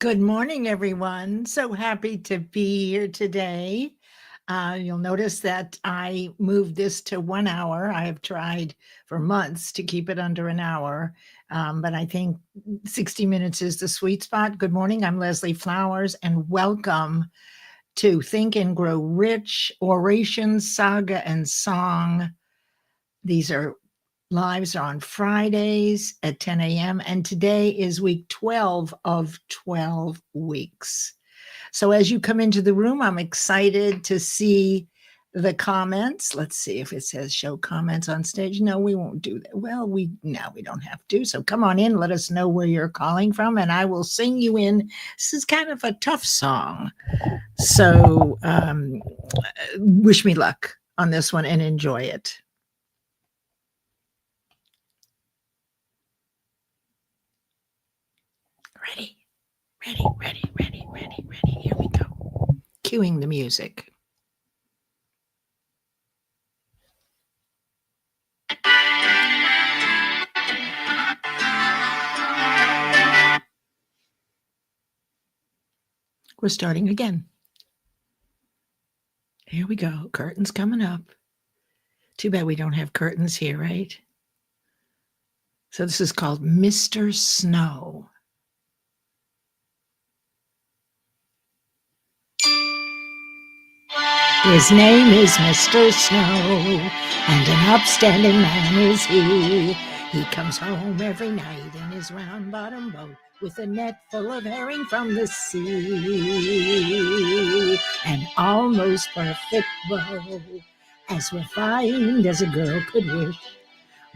Good morning, everyone. So happy to be here today. You'll notice that I moved this to 1 hour. I have tried for months to keep it under an hour, but I think 60 minutes is the sweet spot. Good morning. I'm Leslie Flowers, and welcome to Think and Grow Rich, Oration, Saga, and Song. These are lives are on Fridays at 10 a.m. And today is week 12 of 12 weeks. So as you come into the room, I'm excited to see the comments. Let's see if it says show comments on stage. No, we won't do that. Well, we don't have to. So come on in. Let us know where you're calling from, and I will sing you in. This is kind of a tough song. So wish me luck on this one and enjoy it. Ready. Here we go. Cueing the music. We're starting again. Here we go. Curtains coming up. Too bad we don't have curtains here, right? So this is called Mr. Snow. His name is Mr. Snow, and an upstanding man is he. He comes home every night in his round-bottom boat with a net full of herring from the sea. An almost perfect bow, as refined as a girl could wish.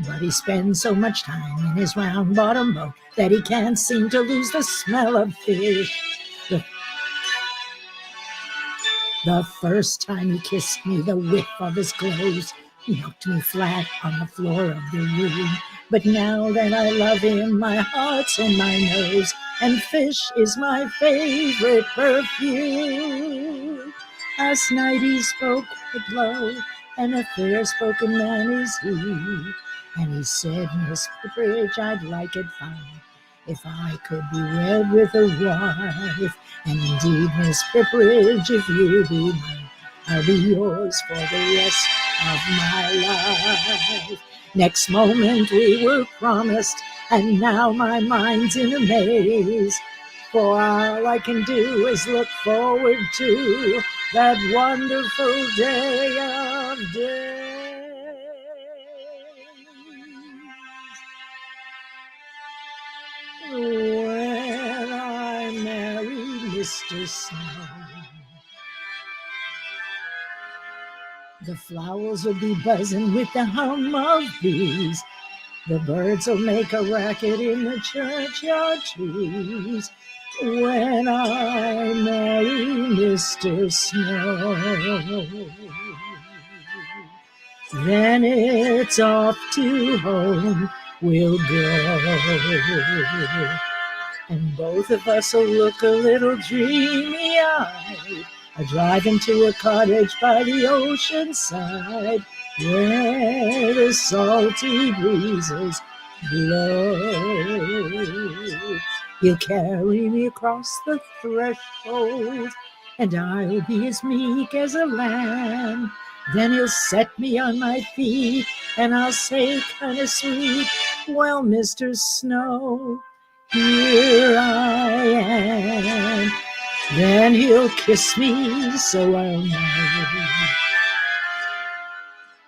But he spends so much time in his round-bottom boat that he can't seem to lose the smell of fish. The first time he kissed me, the whiff of his clothes knocked me flat on the floor of the room. But now that I love him, my heart's in my nose, and fish is my favorite perfume. Last night he spoke quite low, and a fair-spoken man is he. And he said, Miss Pipperidge, I'd like it fine if I could be wed with a wife. And indeed, Miss Pipperidge, if you be mine, I'll be yours for the rest of my life. Next moment we were promised, and now my mind's in a maze. For all I can do is look forward to that wonderful day of days. When I marry Mr. Snow, the flowers will be buzzing with the hum of bees. The birds will make a racket in the churchyard trees. When I marry Mr. Snow, then it's off to home we'll go, and both of us will look a little dreamy-eyed, driving to a cottage by the ocean side, where the salty breezes blow. He'll carry me across the threshold, and I'll be as meek as a lamb. Then he'll set me on my feet, and I'll say kind of sweet, well, Mr. Snow, here I am. Then he'll kiss me so I'll know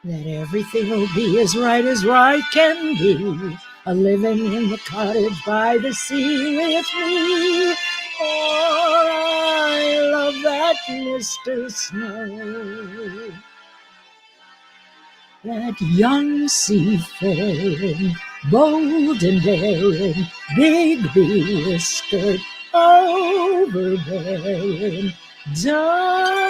that everything will be as right can be, a living in the cottage by the sea with me. Oh, I love that Mr. Snow, that young seafaring, bold and daring, big be-whiskered, overbearing, darling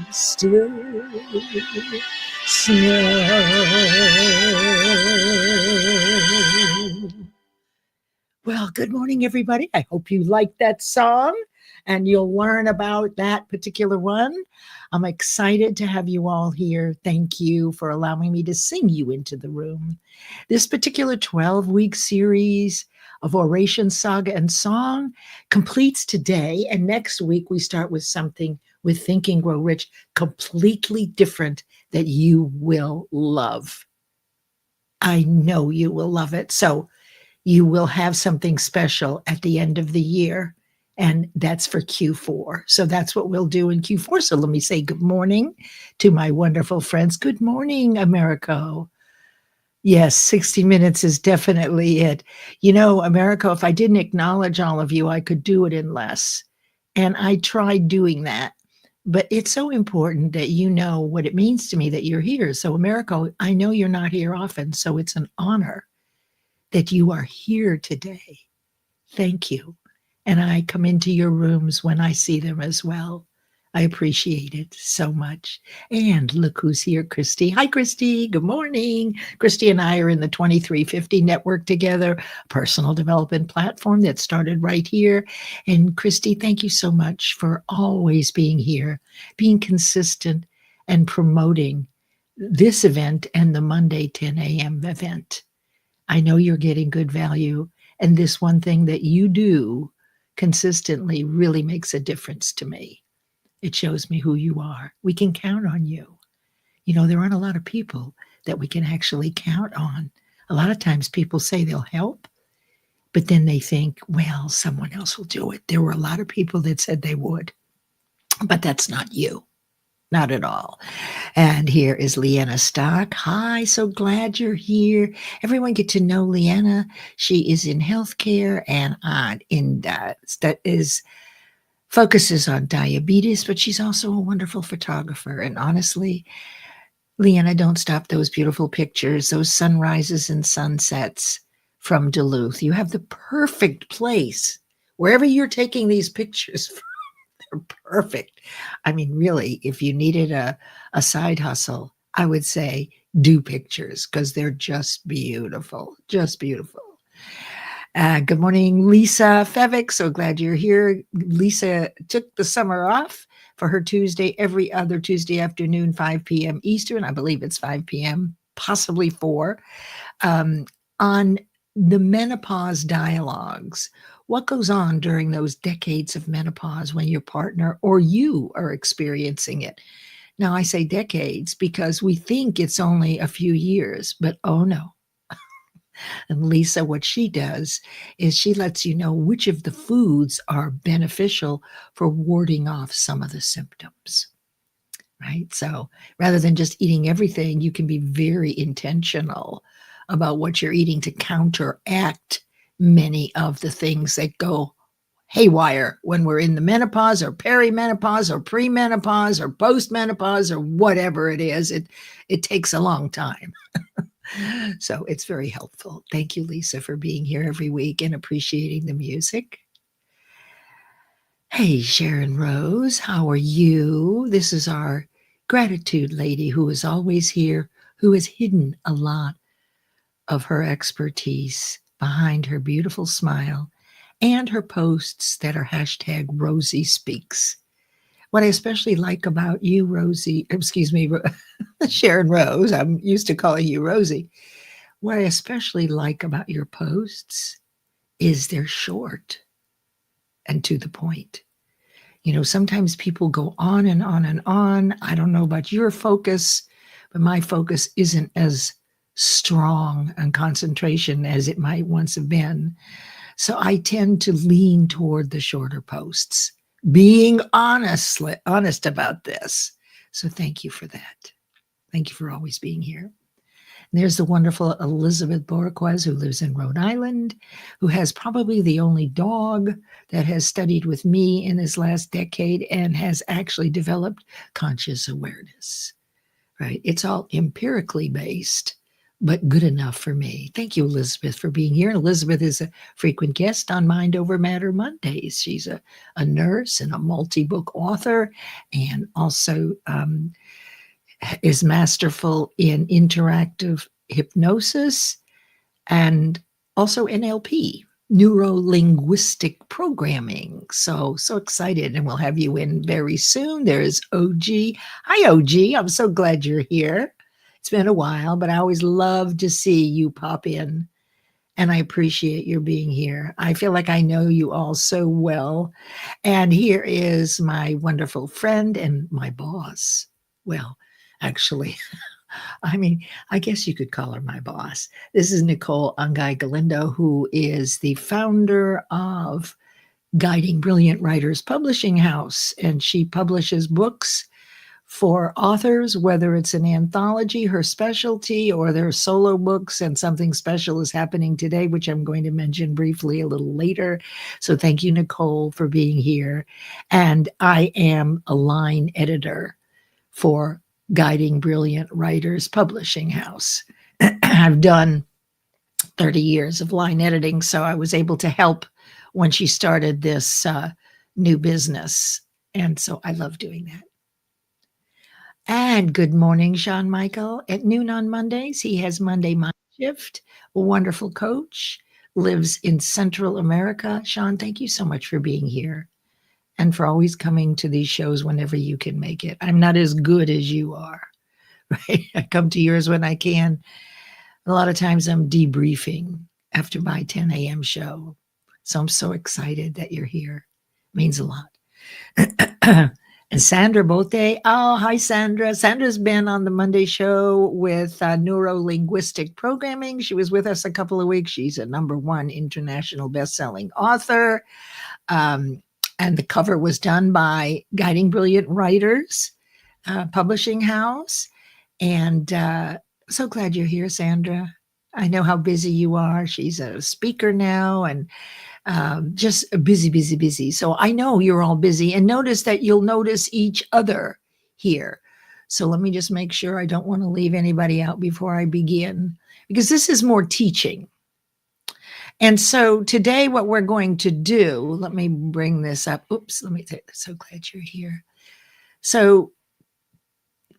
Mr. Snow. Well, good morning, everybody. I hope you liked that song. and you'll learn about that particular one. I'm excited to have you all here. Thank you for allowing me to sing you into the room. This particular 12-week series of oration, saga, and song completes today. And next week, we start with something with Think and Grow Rich, completely different, that you will love. I know you will love it. So you will have something special at the end of the year, and that's for Q4. So that's what we'll do in Q4. So let me say good morning to my wonderful friends. Good morning, Americo. Yes, 60 minutes is definitely it. You know, Americo, if I didn't acknowledge all of you, I could do it in less. And I tried doing that. But it's so important that you know what it means to me that you're here. So, Americo, I know you're not here often, so it's an honor that you are here today. Thank you. And I come into your rooms when I see them as well. I appreciate it so much. And look who's here, Christy. Hi, Christy. Good morning. Christy and I are in the 2350 network together, a personal development platform that started right here. And Christy, thank you so much for always being here, being consistent and promoting this event and the Monday 10 a.m. event. I know you're getting good value. And this one thing that you do consistently really makes a difference to me. It shows me who you are. We can count on you. You know, there aren't a lot of people that we can actually count on. A lot of times people say they'll help, but then they think, well, someone else will do it. There were a lot of people that said they would, but that's not you. Not at all. And here is Leanna Stock. Hi, so glad you're here. Everyone get to know Leanna. She is in healthcare and focuses on diabetes, but she's also a wonderful photographer. And honestly, Leanna, don't stop those beautiful pictures, those sunrises and sunsets from Duluth. You have the perfect place. Wherever you're taking these pictures from, they're perfect. I mean, really, if you needed a side hustle, I would say do pictures because they're just beautiful, just beautiful. Good morning, Lisa Fevick. So glad you're here. Lisa took the summer off for her Tuesday, every other Tuesday afternoon, 5 p.m. Eastern. I believe it's 5 p.m., possibly 4, on the menopause dialogues. What goes on during those decades of menopause when your partner or you are experiencing it? Now, I say decades because we think it's only a few years, but oh no. And Lisa, what she does is she lets you know which of the foods are beneficial for warding off some of the symptoms, right? So rather than just eating everything, you can be very intentional about what you're eating to counteract many of the things that go haywire when we're in the menopause or perimenopause or premenopause or postmenopause or whatever it is. It takes a long time. So it's very helpful. Thank you, Lisa, for being here every week and appreciating the music. Hey, Sharon Rose, how are you? This is our gratitude lady who is always here, who has hidden a lot of her expertise behind her beautiful smile and her posts that are hashtag Rosie Speaks. What I especially like about you, Sharon Rose, I'm used to calling you Rosie. What I especially like about your posts is they're short and to the point. You know, sometimes people go on and on and on. I don't know about your focus, but my focus isn't as strong and concentration as it might once have been. So I tend to lean toward the shorter posts, being honest about this. So thank you for that. Thank you for always being here. And there's the wonderful Elizabeth Borquez, who lives in Rhode Island, who has probably the only dog that has studied with me in this last decade and has actually developed conscious awareness, right? It's all empirically based, but good enough for me. Thank you, Elizabeth, for being here. And Elizabeth is a frequent guest on Mind Over Matter Mondays. She's a nurse and a multi-book author, and also is masterful in interactive hypnosis and also NLP. neuro-linguistic programming. So excited, and we'll have you in very soon. There's OG. Hi, OG. I'm so glad you're here. It's been a while, but I always love to see you pop in, and I appreciate your being here. I feel like I know you all so well. And here is my wonderful friend and my boss. Well, actually, I mean, I guess you could call her my boss. This is 𝗙𝗏𝗜𝗄𝗏, who is the founder of Guiding Brilliant Writers Publishing House, and she publishes books for authors, whether it's an anthology, her specialty, or their solo books, and something special is happening today, which I'm going to mention briefly a little later. So thank you, Nicole, for being here. And I am a line editor for Guiding Brilliant Writers Publishing House. I've done 30 years of line editing, so I was able to help when she started this new business. And so I love doing that. And good morning, Sean Michael. At noon on Mondays, he has Monday Mind Shift, a wonderful coach, lives in Central America. Sean, thank you so much for being here and for always coming to these shows whenever you can make it. I'm not as good as you are, right? I come to yours when I can. A lot of times I'm debriefing after my 10 a.m. show. So I'm so excited that you're here. It means a lot. And Sandra Bote. Oh, hi, Sandra. Sandra's been on the Monday show with neuro-linguistic programming. She was with us a couple of weeks. She's a #1 international best-selling author. And the cover was done by Guiding Brilliant Writers Publishing House. And so glad you're here, Sandra. I know how busy you are. She's a speaker now and just busy. So I know you're all busy. And notice that you'll notice each other here. So let me just make sure I don't want to leave anybody out before I begin, because this is more teaching. And so today what we're going to do, let me bring this up. Oops, let me take this. So glad you're here. So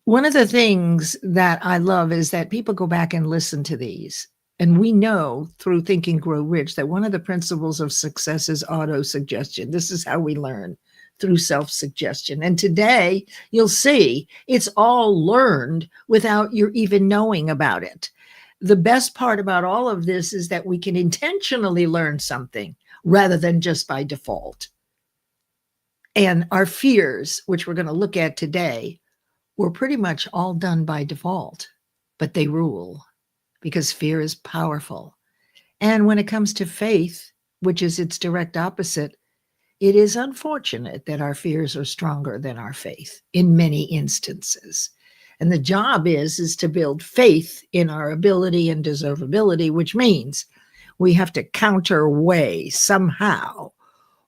one of the things that I love is that people go back and listen to these. And we know through Think and Grow Rich that one of the principles of success is auto-suggestion. This is how we learn, through self-suggestion. And today you'll see it's all learned without your even knowing about it. The best part about all of this is that we can intentionally learn something rather than just by default. And our fears, which we're going to look at today, were pretty much all done by default, but they rule because fear is powerful. And when it comes to faith, which is its direct opposite, it is unfortunate that our fears are stronger than our faith in many instances. And the job is to build faith in our ability and deservability, which means we have to counterweigh somehow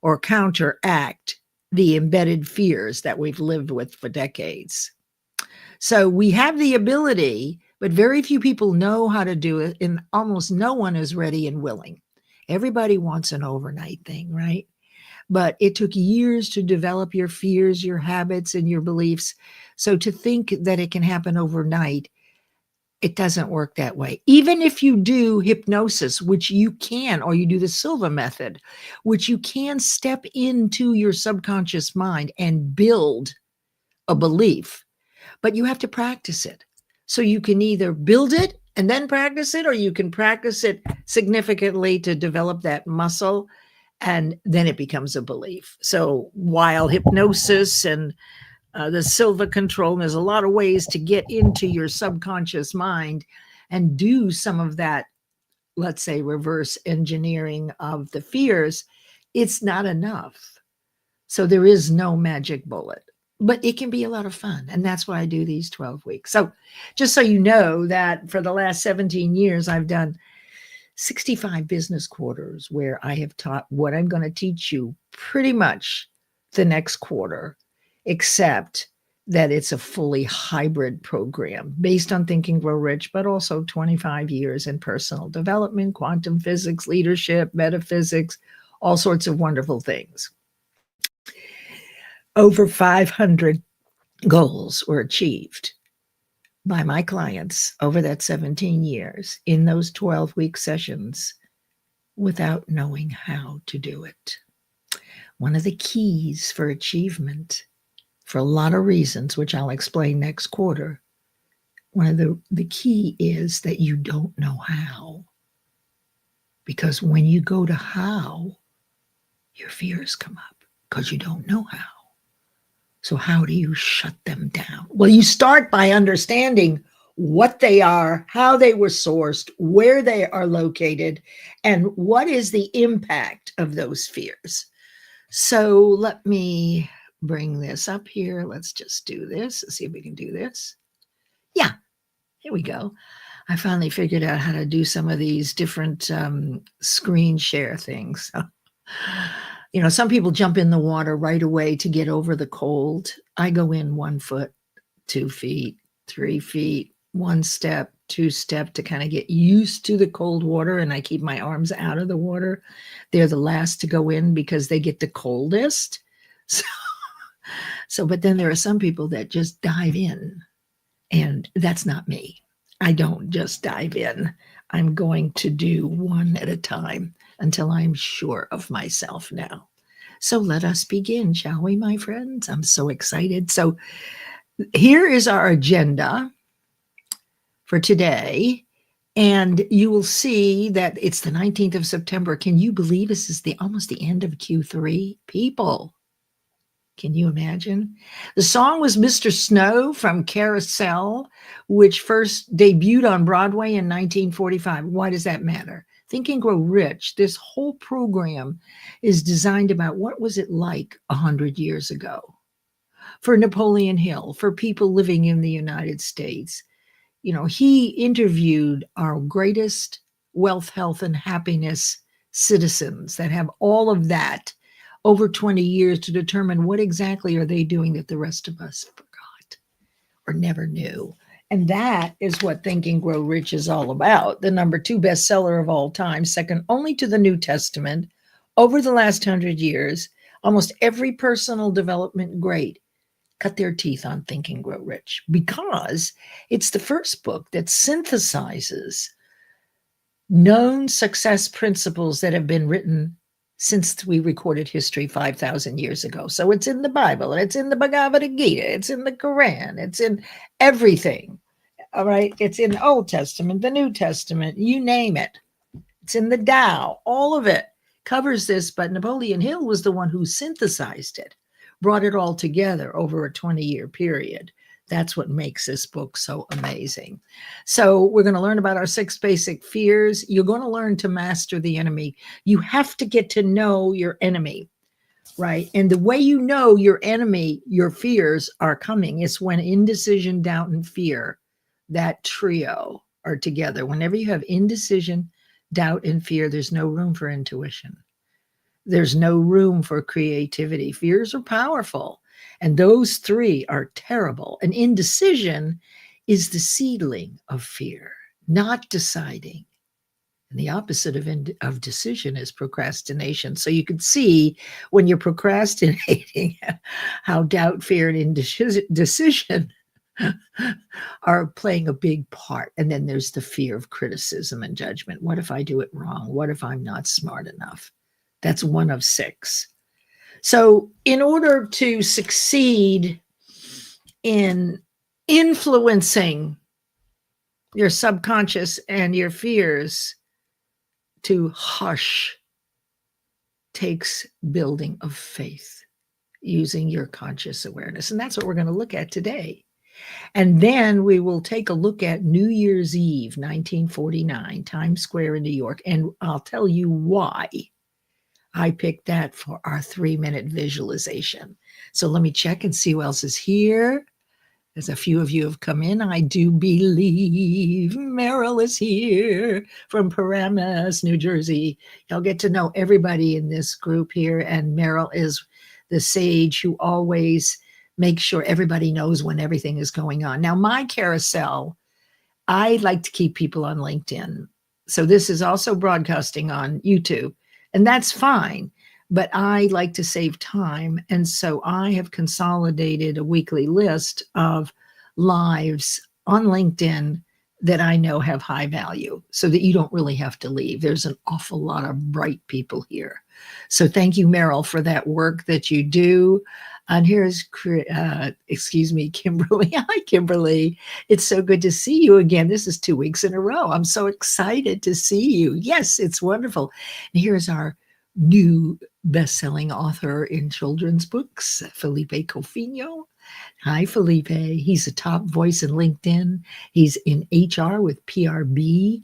or counteract the embedded fears that we've lived with for decades. So we have the ability, but very few people know how to do it, and almost no one is ready and willing. Everybody wants an overnight thing, right? But it took years to develop your fears, your habits, and your beliefs. So to think that it can happen overnight, it doesn't work that way. Even if you do hypnosis, which you can, or you do the Silva method, which you can step into your subconscious mind and build a belief, but you have to practice it. So you can either build it and then practice it, or you can practice it significantly to develop that muscle, and then it becomes a belief. So while hypnosis and the Silva control, and there's a lot of ways to get into your subconscious mind and do some of that, let's say, reverse engineering of the fears, it's not enough. So there is no magic bullet, but it can be a lot of fun. And that's why I do these 12 weeks. So just so you know that for the last 17 years, I've done 65 business quarters where I have taught what I'm going to teach you pretty much the next quarter, except that it's a fully hybrid program based on Think and Grow Rich, but also 25 years in personal development, quantum physics, leadership, metaphysics, all sorts of wonderful things. Over 500 goals were achieved by my clients over that 17 years in those 12-week sessions without knowing how to do it. One of the keys for achievement, for a lot of reasons, which I'll explain next quarter, one of the key is that you don't know how. Because when you go to how, your fears come up because you don't know how. So how do you shut them down? Well, you start by understanding what they are, how they were sourced, where they are located, and what is the impact of those fears. So let me bring this up here. Let's just do this. Let's see if we can do this. Yeah, here we go. I finally figured out how to do some of these different screen share things. You know, some people jump in the water right away to get over the cold. I go in 1 foot, 2 feet, 3 feet, 1 step, 2 step to kind of get used to the cold water. And I keep my arms out of the water. They're the last to go in because they get the coldest. But then there are some people that just dive in, and that's not me. I don't just dive in. I'm going to do one at a time until I'm sure of myself now. So let us begin, shall we, my friends? I'm so excited. So here is our agenda for today. And you will see that it's the 19th of September. Can you believe this is almost the end of Q3? People, can you imagine? The song was Mr. Snow from Carousel, which first debuted on Broadway in 1945. Why does that matter? Think and Grow Rich. This whole program is designed about what was it like 100 years ago for Napoleon Hill, for people living in the United States. You know, he interviewed our greatest wealth, health, and happiness citizens that have all of that over 20 years to determine what exactly are they doing that the rest of us forgot or never knew. And that is what Think and Grow Rich is all about. The #2 bestseller of all time, second only to the New Testament. Over the last 100 years, almost every personal development great cut their teeth on Think and Grow Rich because it's the first book that synthesizes known success principles that have been written since we recorded history 5,000 years ago. So it's in the Bible, it's in the Bhagavad Gita, it's in the Quran, it's in everything. All right. It's in the Old Testament, the New Testament, you name it. It's in the Tao. All of it covers this. But Napoleon Hill was the one who synthesized it, brought it all together over a 20-year period. That's what makes this book so amazing. So we're going to learn about our 6 basic fears. You're going to learn to master the enemy. You have to get to know your enemy, right? And the way you know your enemy, your fears are coming is when indecision, doubt, and fear, that trio, are together. Whenever you have indecision, doubt, and fear, there's no room for intuition. There's no room for creativity. Fears are powerful. And those 3 are terrible. And indecision is the seedling of fear, not deciding. And the opposite of decision is procrastination. So you can see when you're procrastinating how doubt, fear, and indecision are playing a big part. And then there's the fear of criticism and judgment. What if I do it wrong? What if I'm not smart enough? That's one of 6. So in order to succeed in influencing your subconscious and your fears, to hush takes building of faith using your conscious awareness. And that's what we're going to look at today. And then we will take a look at New Year's Eve, 1949, Times Square in New York. And I'll tell you why I picked that for our 3-minute visualization. So let me check and see who else is here. As a few of you have come in, I do believe Meryl is here from Paramus, New Jersey. You'll get to know everybody in this group here. And Meryl is the sage who always makes sure everybody knows when everything is going on. Now, my carousel, I like to keep people on LinkedIn. So this is also broadcasting on YouTube, and that's fine. But I like to save time. And so I have consolidated a weekly list of lives on LinkedIn that I know have high value so that you don't really have to leave. There's an awful lot of bright people here. So thank you, Meryl, for that work that you do. And here's, Kimberly. Hi, Kimberly. It's so good to see you again. This is 2 weeks in a row. I'm so excited to see you. Yes, it's wonderful. And here's our new best-selling author in children's books, 𝗙𝗪𝗡 𝗙𝗪𝗡. Hi, Felipe. He's a top voice in LinkedIn. He's in HR with PRB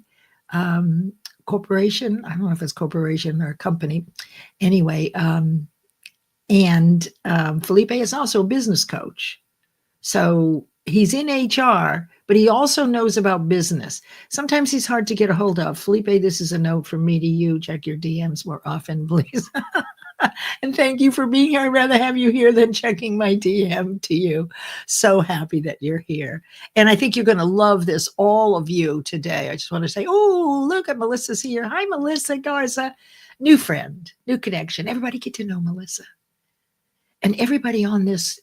Corporation. I don't know if it's corporation or company. Anyway, Felipe is also a business coach. So he's in HR, but he also knows about business. Sometimes he's hard to get a hold of. Felipe, this is a note from me to you. Check your DMs more often, please. And thank you for being here. I'd rather have you here than checking my DM to you. So happy that you're here. And I think you're going to love this, all of you today. I just want to say, oh, look at Melissa's here. Hi, Melissa Garza. New friend, new connection. Everybody get to know Melissa. And everybody on this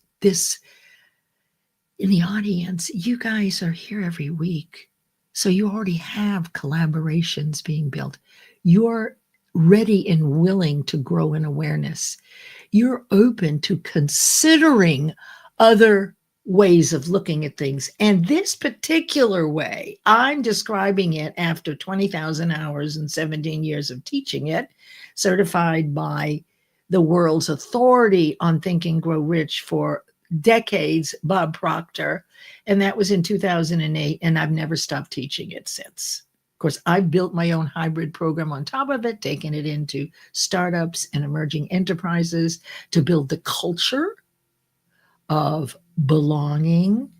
in the audience, you guys are here every week. So you already have collaborations being built. You're ready and willing to grow in awareness. You're open to considering other ways of looking at things. And this particular way, I'm describing it after 20,000 hours and 17 years of teaching it, certified by the world's authority on Think and Grow Rich for decades, Bob Proctor. And that was in 2008. And I've never stopped teaching it since. Of course, I've built my own hybrid program on top of it, taken it into startups and emerging enterprises to build the culture of belonging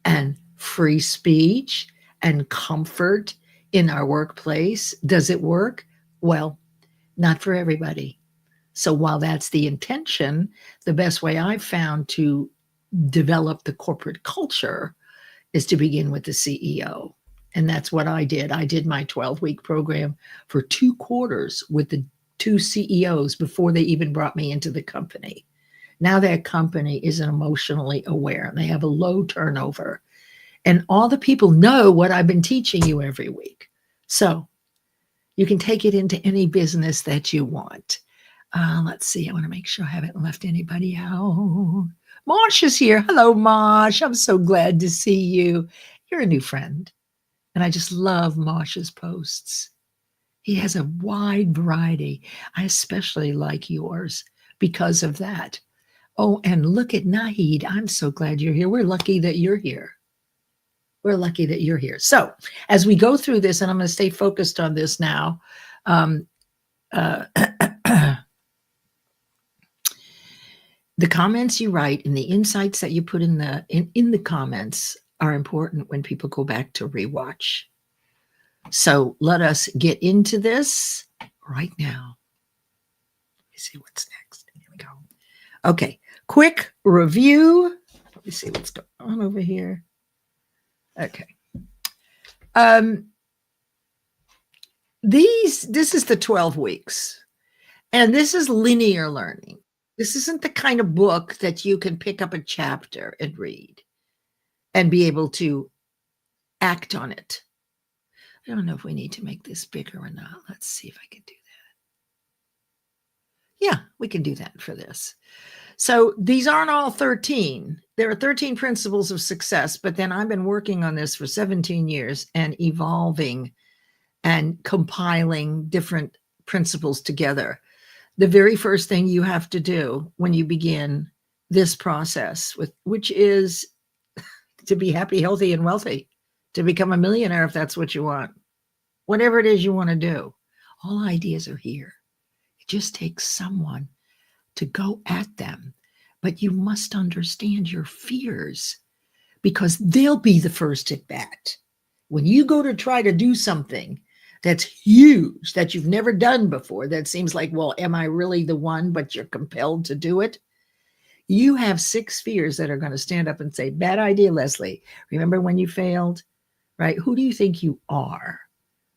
and free speech and comfort in our workplace. Does it work? Well, not for everybody. So while that's the intention, the best way I've found to develop the corporate culture is to begin with the CEO. And that's what I did. I did my 12-week program for 2 quarters with the 2 CEOs before they even brought me into the company. Now that company is emotionally aware. They have a low turnover. And all the people know what I've been teaching you every week. So you can take it into any business that you want. Let's see. I want to make sure I haven't left anybody out. Marsh is here. Hello, Marsh. I'm so glad to see you. You're a new friend. And I just love Marsh's posts. He has a wide variety. I especially like yours because of that. Oh, and look at Nahid. I'm so glad you're here. We're lucky that you're here. We're lucky that you're here. So as we go through this, and I'm going to stay focused on this now, the comments you write and the insights that you put in the comments are important when people go back to rewatch. So let us get into this right now. Let me see what's next. Here we go. Okay, quick review. Let me see what's going on over here. Okay. This is the 12 weeks, and this is linear learning. This isn't the kind of book that you can pick up a chapter and read and be able to act on it. I don't know if we need to make this bigger or not. Let's see if I can do that. Yeah, we can do that for this. So these aren't all 13. There are 13 principles of success, but then I've been working on this for 17 years and evolving and compiling different principles together. The very first thing you have to do when you begin this process, which is to be happy, healthy, and wealthy, to become a millionaire if that's what you want. Whatever it is you want to do, all ideas are here. It just takes someone to go at them. But you must understand your fears because they'll be the first at bat. When you go to try to do something that's huge, that you've never done before, that seems like, well, am I really the one, but you're compelled to do it? You have 6 fears that are going to stand up and say, bad idea, Leslie. Remember when you failed, right? Who do you think you are,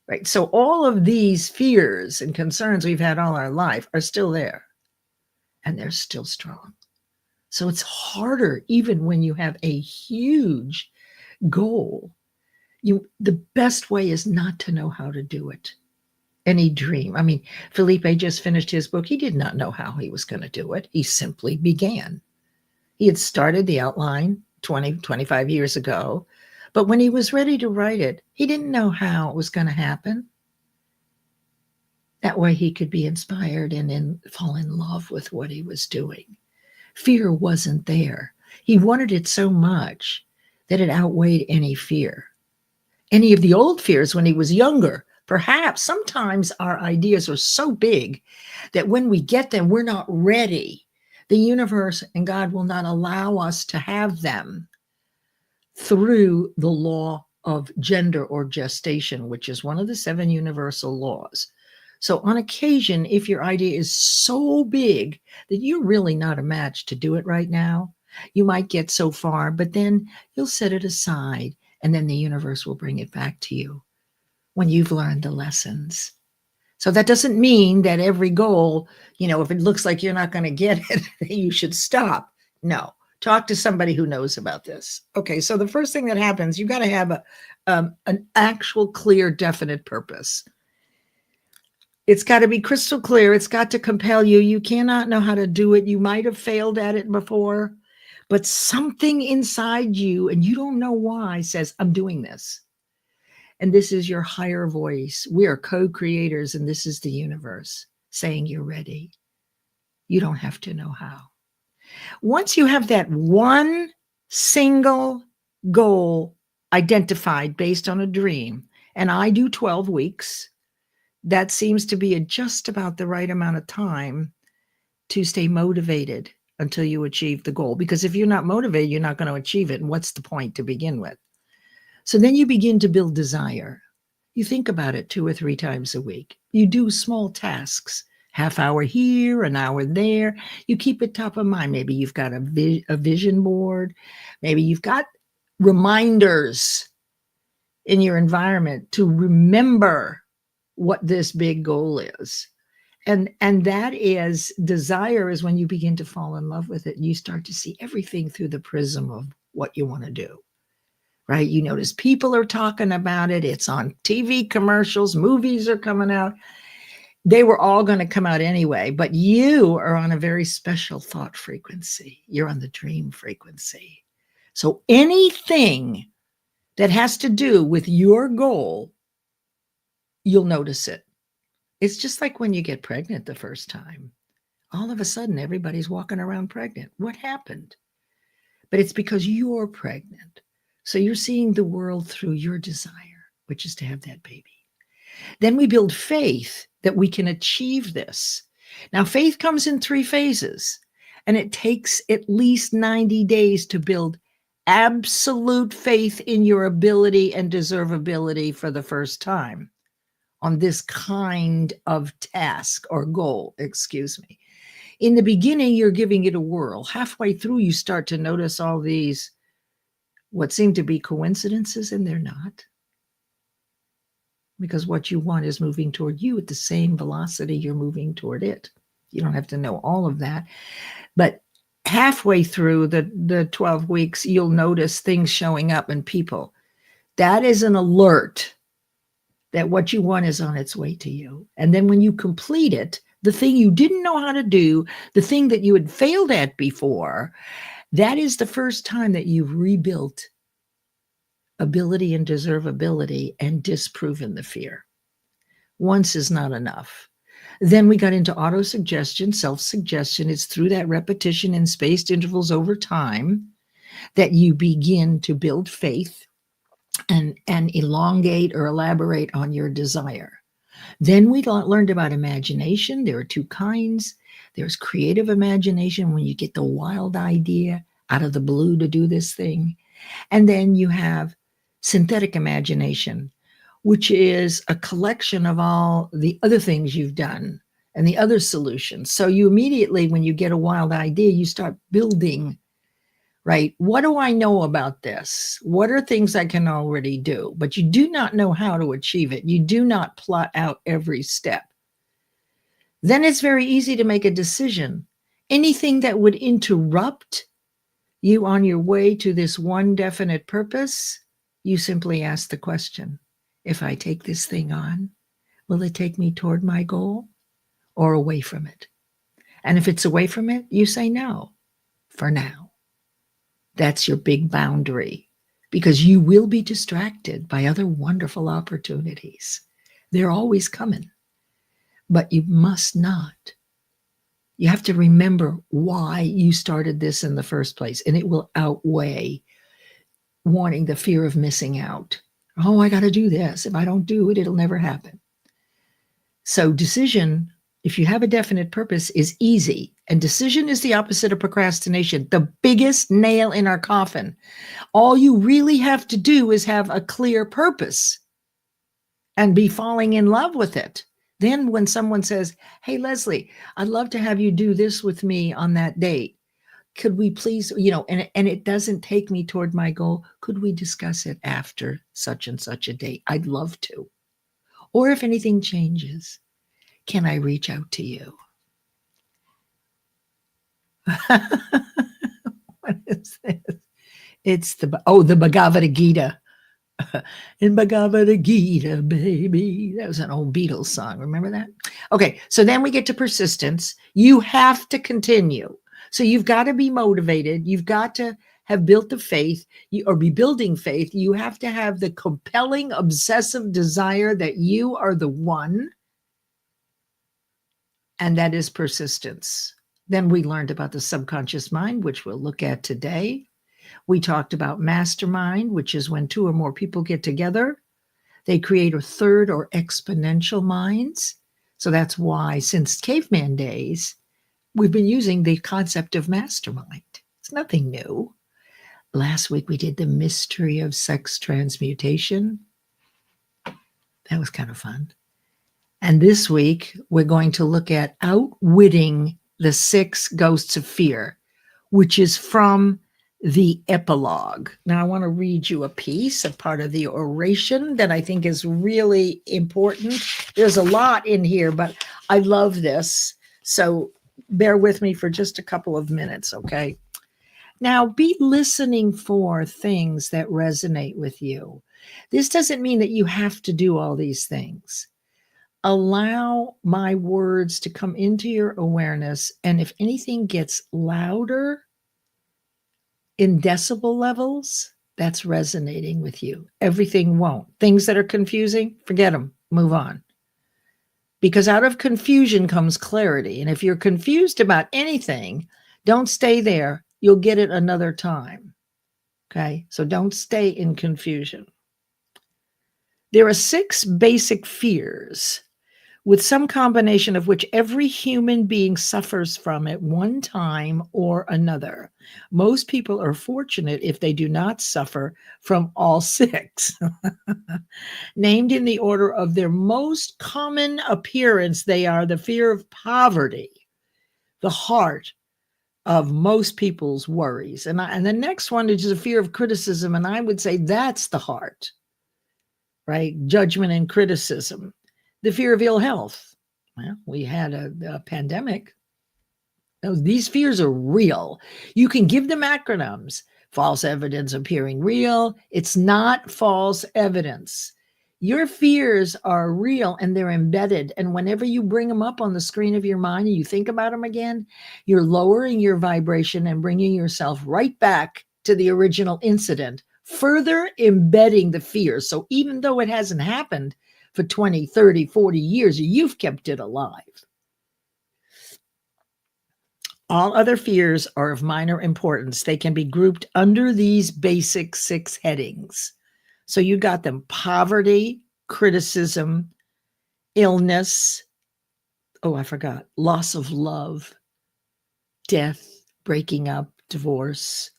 right? So all of these fears and concerns we've had all our life are still there, and they're still strong. So it's harder, even when you have a huge goal, The best way is not to know how to do it. Any dream. I mean, Felipe just finished his book. He did not know how he was going to do it. He simply began. He had started the outline 25 years ago, but when he was ready to write it, he didn't know how it was going to happen. That way he could be inspired and fall in love with what he was doing. Fear wasn't there. He wanted it so much that it outweighed any fear. Any of the old fears when he was younger. Perhaps sometimes our ideas are so big that when we get them, we're not ready. The universe and God will not allow us to have them through the law of gender or gestation, which is one of the 7 universal laws. So on occasion, if your idea is so big that you're really not a match to do it right now, you might get so far, but then you'll set it aside and then the universe will bring it back to you when you've learned the lessons. So that doesn't mean that every goal, if it looks like you're not going to get it, you should stop. No, talk to somebody who knows about this. Okay, so the first thing that happens, you got to have an actual, clear, definite purpose. It's got to be crystal clear. It's got to compel you. You cannot know how to do it. You might have failed at it before, but something inside you, and you don't know why, says, I'm doing this. And this is your higher voice. We are co-creators, and this is the universe saying you're ready. You don't have to know how. Once you have that one single goal identified based on a dream, and I do 12 weeks, that seems to be just about the right amount of time to stay motivated until you achieve the goal. Because if you're not motivated, you're not going to achieve it. And what's the point to begin with? So then you begin to build desire. You think about it 2 or 3 times a week. You do small tasks, half hour here, an hour there. You keep it top of mind. Maybe you've got a vision board. Maybe you've got reminders in your environment to remember what this big goal is. And that is, desire is when you begin to fall in love with it. And you start to see everything through the prism of what you want to do. Right? You notice people are talking about it. It's on TV commercials. Movies are coming out. They were all going to come out anyway, but you are on a very special thought frequency. You're on the dream frequency. So anything that has to do with your goal, you'll notice it. It's just like when you get pregnant the first time. All of a sudden, everybody's walking around pregnant. What happened? But it's because you're pregnant. So you're seeing the world through your desire, which is to have that baby. Then we build faith that we can achieve this. Now, faith comes in 3 phases, and it takes at least 90 days to build absolute faith in your ability and deservability for the first time on this kind of task or goal, In the beginning, you're giving it a whirl. Halfway through, you start to notice all these what seem to be coincidences, and they're not. Because what you want is moving toward you at the same velocity you're moving toward it. You don't have to know all of that. But halfway through the 12 weeks, you'll notice things showing up in people. That is an alert that what you want is on its way to you. And then when you complete it, the thing you didn't know how to do, the thing that you had failed at before, that is the first time that you've rebuilt ability and deservability and disproven the fear. Once is not enough. Then we got into auto-suggestion, self-suggestion. It's through that repetition in spaced intervals over time that you begin to build faith and elongate or elaborate on your desire. Then we learned about imagination. There are 2 kinds. There's creative imagination, when you get the wild idea out of the blue to do this thing. And then you have synthetic imagination, which is a collection of all the other things you've done and the other solutions. So you immediately, when you get a wild idea, you start building, right? What do I know about this? What are things I can already do? But you do not know how to achieve it. You do not plot out every step. Then it's very easy to make a decision. Anything that would interrupt you on your way to this one definite purpose, You simply ask the question, if I take this thing on, will it take me toward my goal or away from it? And if it's away from it, you say no, for now. That's your big boundary, because you will be distracted by other wonderful opportunities. They're always coming, but you must not. You have to remember why you started this in the first place, and it will outweigh wanting the fear of missing out. Oh, I got to do this. If I don't do it, it'll never happen. So decision, if you have a definite purpose, is easy. And decision is the opposite of procrastination, the biggest nail in our coffin. All you really have to do is have a clear purpose and be falling in love with it. Then when someone says, hey, Leslie, I'd love to have you do this with me on that date. Could we please, and it doesn't take me toward my goal. Could we discuss it after such and such a date? I'd love to. Or if anything changes, can I reach out to you? What is this? It's the Bhagavad Gita. In Bhagavad Gita, baby. That was an old Beatles song. Remember that? Okay, so then we get to persistence. You have to continue. So you've got to be motivated. You've got to have built the faith, or be building faith. You have to have the compelling, obsessive desire that you are the one. And that is persistence. Then we learned about the subconscious mind, which we'll look at today. We talked about mastermind, which is when two or more people get together. They create a third or exponential minds. So that's why since caveman days, we've been using the concept of mastermind. It's nothing new. Last week we did the mystery of sex transmutation. That was kind of fun. And this week we're going to look at Outwitting the 6 Ghosts of Fear, which is from the Epilogue. Now I want to read you a piece, a part of the oration that I think is really important. There's a lot in here, but I love this. So bear with me for just a couple of minutes, okay? Now, be listening for things that resonate with you. This doesn't mean that you have to do all these things. Allow my words to come into your awareness, and if anything gets louder in decibel levels, that's resonating with you. Everything won't. Things that are confusing, forget them, move on. Because out of confusion comes clarity. And if you're confused about anything, don't stay there. You'll get it another time. Okay? So don't stay in confusion. There are 6 basic fears, with some combination of which every human being suffers from at one time or another. Most people are fortunate if they do not suffer from all 6. Named in the order of their most common appearance, they are the fear of poverty, the heart of most people's worries. And the next one is a fear of criticism, and I would say that's the heart, right? Judgment and criticism. The fear of ill health. Well, we had a pandemic. These fears are real. You can give them acronyms. False evidence appearing real. It's not false evidence. Your fears are real and they're embedded. And whenever you bring them up on the screen of your mind and you think about them again, you're lowering your vibration and bringing yourself right back to the original incident, further embedding the fear. So even though it hasn't happened for 20, 30, 40 years, you've kept it alive. All other fears are of minor importance. They can be grouped under these basic 6 headings. So you got them: poverty, criticism, illness, loss of love, death, breaking up, divorce,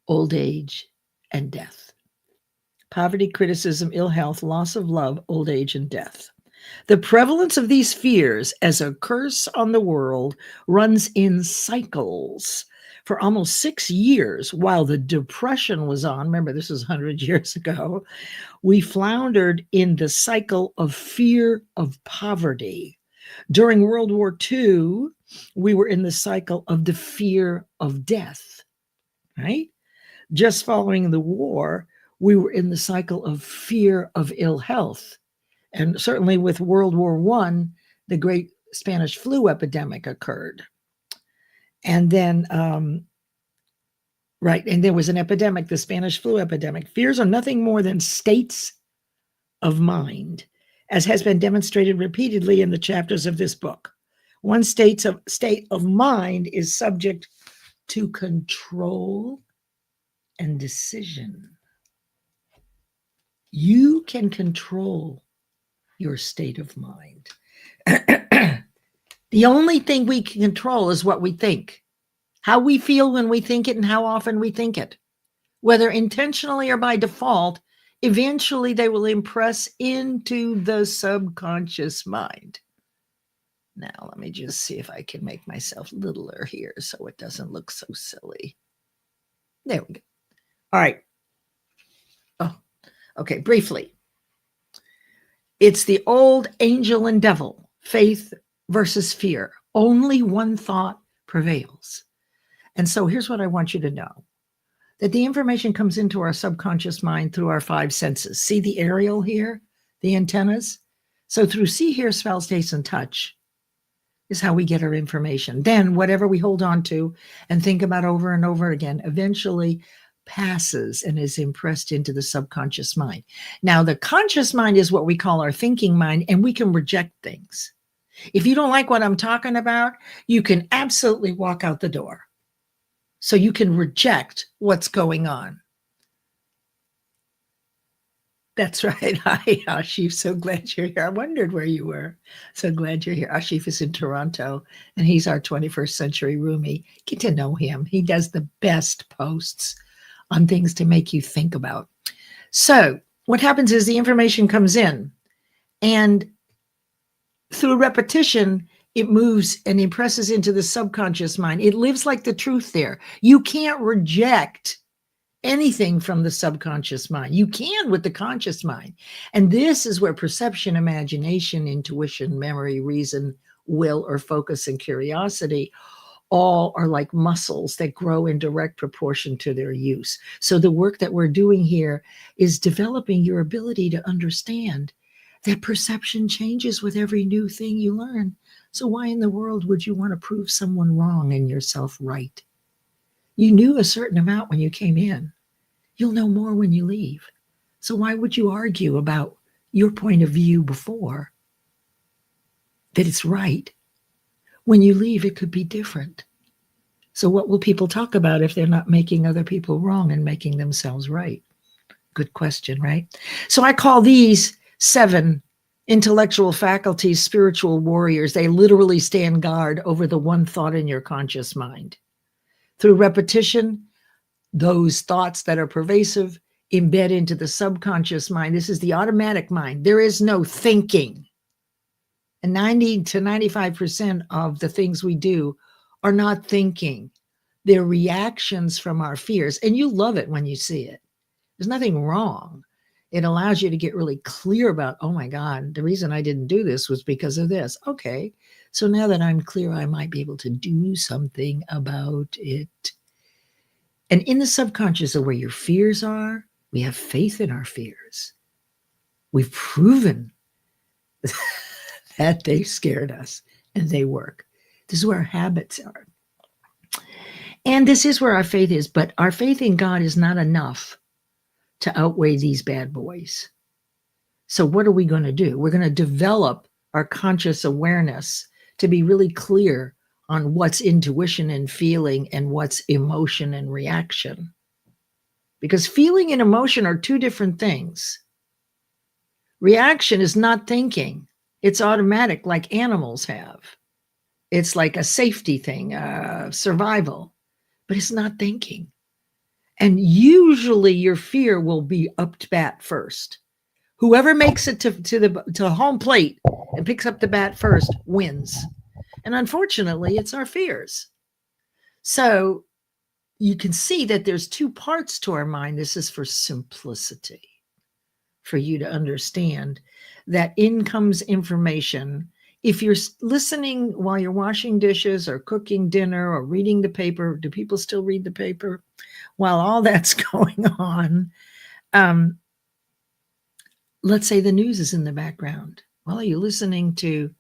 old age, and death. Poverty, criticism, ill health, loss of love, old age, and death. The prevalence of these fears as a curse on the world runs in cycles. For almost 6 years, while the Depression was on, remember this was 100 years ago, we floundered in the cycle of fear of poverty. During World War II, we were in the cycle of the fear of death, right? Just following the war, we were in the cycle of fear of ill health. And certainly with World War I, the great Spanish flu epidemic occurred. And then, and there was an epidemic, the Spanish flu epidemic. Fears are nothing more than states of mind, as has been demonstrated repeatedly in the chapters of this book. One state of mind is subject to control and decision. You can control your state of mind. The only thing we can control is what we think, how we feel when we think it, and how often we think it. Whether intentionally or by default, eventually they will impress into the subconscious mind. Now, let me just see if I can make myself littler here so it doesn't look so silly. There we go. All right. Oh, okay, briefly. It's the old angel and devil, faith versus fear. Only one thought prevails. And so here's what I want you to know. That the information comes into our subconscious mind through our 5 senses. See the aerial here, the antennas? So through see, hear, smell, taste, and touch is how we get our information. Then whatever we hold on to and think about over and over again eventually passes and is impressed into the subconscious mind. Now, the conscious mind is what we call our thinking mind, and we can reject things. If you don't like what I'm talking about, you can absolutely walk out the door. So you can reject what's going on. That's right. Hi, Ashif. So glad you're here. I wondered where you were. So glad you're here. Ashif is in Toronto, and he's our 21st century roomie. Get to know him. He does the best posts on things to make you think about. So what happens is the information comes in, and through repetition, it moves and impresses into the subconscious mind. It lives like the truth there. You can't reject anything from the subconscious mind. You can with the conscious mind. And this is where perception, imagination, intuition, memory, reason, will, or focus, and curiosity all are like muscles that grow in direct proportion to their use. So the work that we're doing here is developing your ability to understand that perception changes with every new thing you learn. So why in the world would you want to prove someone wrong and yourself right? You knew a certain amount when you came in. You'll know more when you leave. So why would you argue about your point of view before that it's right? When you leave, it could be different. So what will people talk about if they're not making other people wrong and making themselves right? Good question, right? So I call these 7 intellectual faculties spiritual warriors. They literally stand guard over the one thought in your conscious mind. Through repetition, those thoughts that are pervasive embed into the subconscious mind. This is the automatic mind. There is no thinking. And 90 to 95% of the things we do are not thinking. They're reactions from our fears. And you love it when you see it. There's nothing wrong. It allows you to get really clear about, oh my God, the reason I didn't do this was because of this. Okay, so now that I'm clear, I might be able to do something about it. And in the subconscious of where your fears are, we have faith in our fears. We've proven that they scared us and they work. This is where our habits are. And this is where our faith is, but our faith in God is not enough to outweigh these bad boys. So what are we going to do? We're going to develop our conscious awareness to be really clear on what's intuition and feeling and what's emotion and reaction. Because feeling and emotion are 2 different things. Reaction is not thinking. It's automatic, like animals have. It's like a safety thing, survival, but it's not thinking. And usually your fear will be up to bat first. Whoever makes it to home plate and picks up the bat first wins. And unfortunately, it's our fears. So you can see that there's 2 parts to our mind. This is for simplicity, for you to understand that in comes information. If you're listening while you're washing dishes or cooking dinner or reading the paper, do people still read the paper? While all that's going on, let's say the news is in the background. Well, are you listening to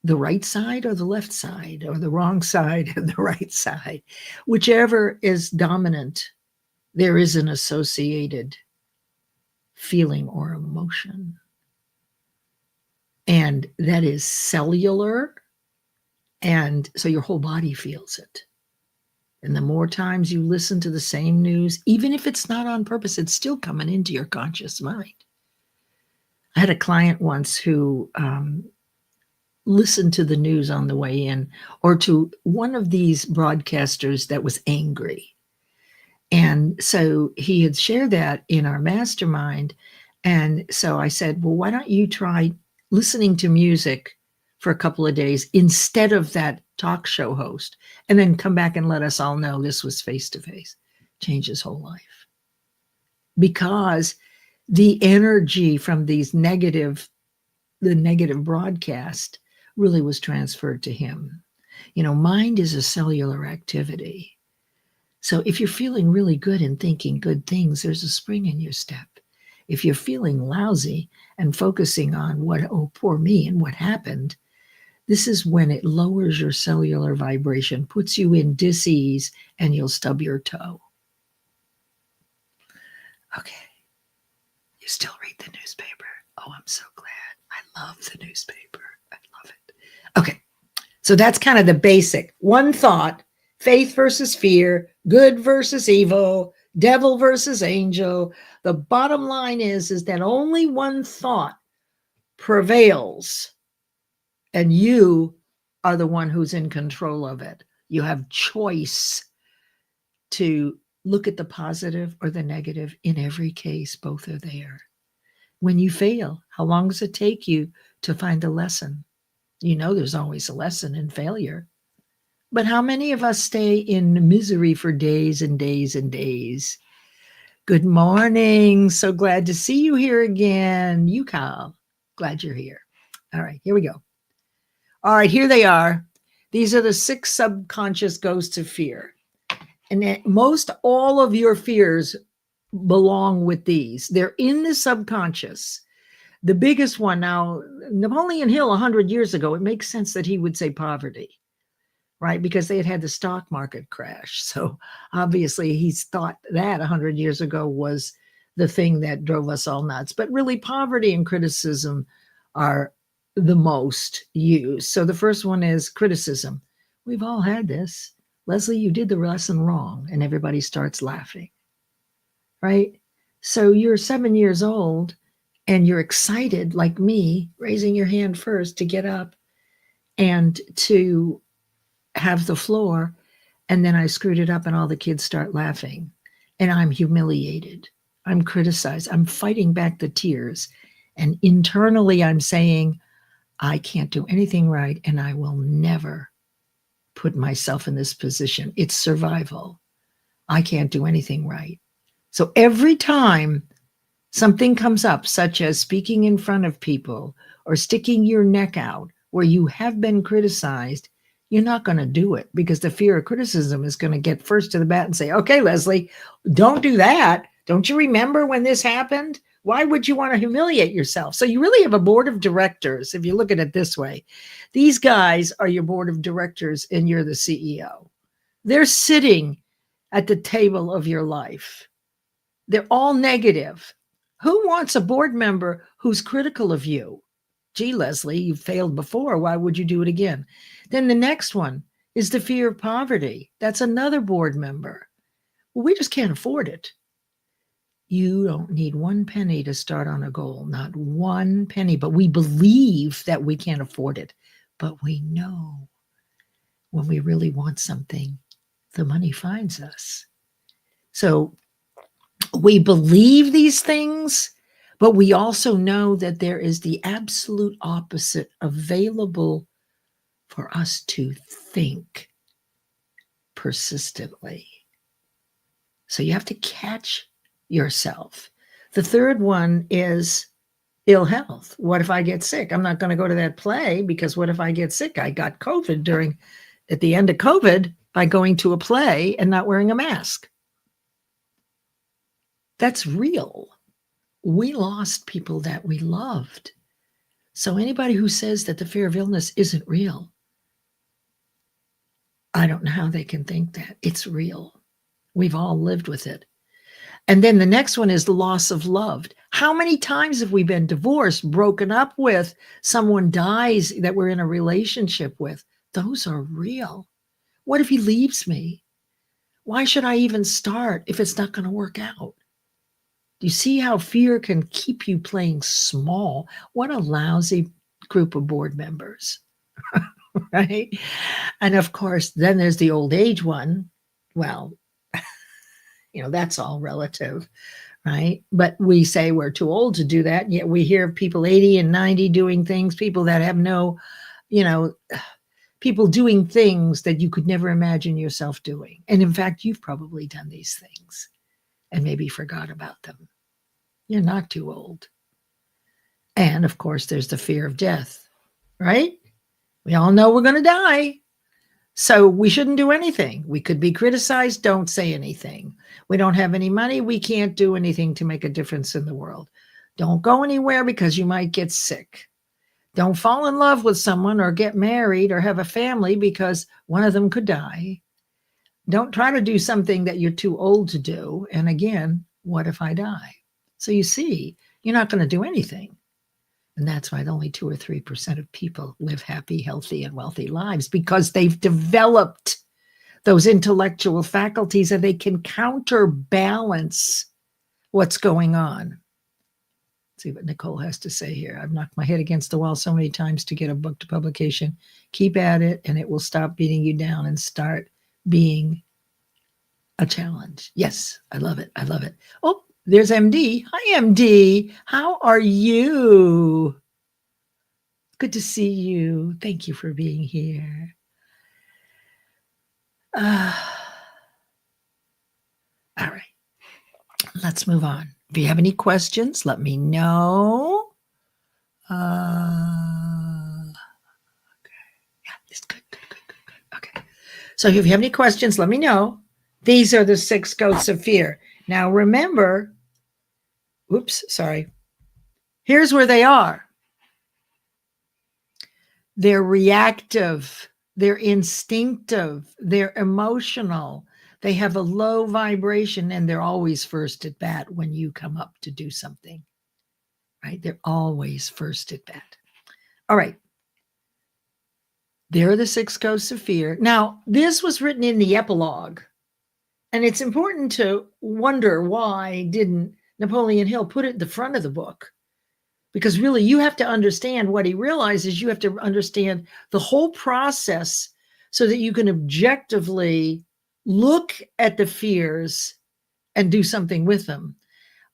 the right side or the left side, or the wrong side and the right side? Whichever is dominant, there is an associated feeling or emotion. And that is cellular. And so your whole body feels it. And the more times you listen to the same news, even if it's not on purpose, it's still coming into your conscious mind. I had a client once who listened to the news on the way in, or to one of these broadcasters that was angry. And so he had shared that in our mastermind. And so I said, well, why don't you try listening to music for a couple of days instead of that talk show host, and then come back and let us all know this was face-to-face. Changed his whole life. Because the energy from the negative broadcast really was transferred to him. You know, mind is a cellular activity. So if you're feeling really good and thinking good things, there's a spring in your step. If you're feeling lousy and focusing on what, oh, poor me, and what happened, this is when it lowers your cellular vibration, puts you in dis-ease, and you'll stub your toe. Okay. You still read the newspaper. Oh, I'm so glad. I love the newspaper. I love it. Okay. So that's kind of the basic. One thought, faith versus fear, good versus evil, devil versus angel. The bottom line is that only one thought prevails, and you are the one who's in control of it. You have choice to look at the positive or the negative. In every case, both are there. When you fail, how long does it take you to find a lesson? You know there's always a lesson in failure. But how many of us stay in misery for days and days and days? Good morning. So glad to see you here again. You, Kyle. Glad you're here. All right, here we go. All right, here they are. These are the 6 subconscious ghosts of fear. And most all of your fears belong with these. They're in the subconscious. The biggest one now, Napoleon Hill 100 years ago, it makes sense that he would say poverty, right? Because they had the stock market crash. So obviously he's thought that 100 years ago was the thing that drove us all nuts. But really, poverty and criticism are the most used. So the first one is criticism. We've all had this. Leslie, you did the lesson wrong, and everybody starts laughing, right? So you're 7 years old and you're excited, like me, raising your hand first to get up and to have the floor. And then I screwed it up and all the kids start laughing, and I'm humiliated. I'm criticized. I'm fighting back the tears. And internally I'm saying, I can't do anything right, and I will never put myself in this position. It's survival. I can't do anything right. So every time something comes up, such as speaking in front of people or sticking your neck out where you have been criticized, you're not going to do it, because the fear of criticism is going to get first to the bat and say, okay, Leslie, don't do that. Don't you remember when this happened? Why would you want to humiliate yourself? So you really have a board of directors, if you look at it this way. These guys are your board of directors, and you're the CEO. They're sitting at the table of your life. They're all negative. Who wants a board member who's critical of you? Gee, Leslie, you failed before. Why would you do it again? Then the next one is the fear of poverty. That's another board member. Well, we just can't afford it. You don't need 1 penny to start on a goal, not 1 penny, but we believe that we can't afford it. But we know when we really want something, the money finds us. So we believe these things, but we also know that there is the absolute opposite available for us to think persistently. So you have to catch yourself. The third one is ill health. What if I get sick? I'm not going to go to that play, because what if I get sick? I got COVID at the end of COVID by going to a play and not wearing a mask. That's real. we lost people that we loved. So anybody who says that the fear of illness isn't real, I don't know how they can think that. It's real. We've all lived with it. And then the next one is the loss of loved. How many times have we been divorced, broken up with, someone dies that we're in a relationship with? Those are real. What if he leaves me? Why should I even start if it's not going to work out? Do you see how fear can keep you playing small? What a lousy group of board members, right? And of course, then there's the old age one. Well, that's all relative, right? But we say we're too old to do that. Yet we hear people 80 and 90 doing things, people that have no, people doing things that you could never imagine yourself doing. And in fact, you've probably done these things and maybe forgot about them. You're not too old. And of course, there's the fear of death, right? We all know we're going to die. So we shouldn't do anything. We could be criticized. Don't say anything. We don't have any money. We can't do anything to make a difference in the world. Don't go anywhere because you might get sick. Don't fall in love with someone or get married or have a family because one of them could die. Don't try to do something that you're too old to do. And again, what if I die? So you see, you're not going to do anything. And that's why only 2 or 3% of people live happy, healthy, and wealthy lives, because they've developed those intellectual faculties and they can counterbalance what's going on. Let's see what Nicole has to say here. I've knocked my head against the wall so many times to get a book to publication. Keep at it and it will stop beating you down and start being a challenge. Yes, I love it. I love it. Oh, there's MD. Hi, MD. How are you? Good to see you. Thank you for being here. All right. Let's move on. If you have any questions, let me know. Okay. Yeah, it's good. Okay. So if you have any questions, let me know. These are the 6 goats of fear. Now remember, here's where they are. They're reactive, they're instinctive, they're emotional, they have a low vibration, and they're always first at bat when you come up to do something, right? They're always first at bat. All right. There are the 6 ghosts of fear. Now, this was written in the epilogue, and it's important to wonder why didn't Napoleon Hill put it at the front of the book? Because really, you have to understand what he realizes. You have to understand the whole process so that you can objectively look at the fears and do something with them.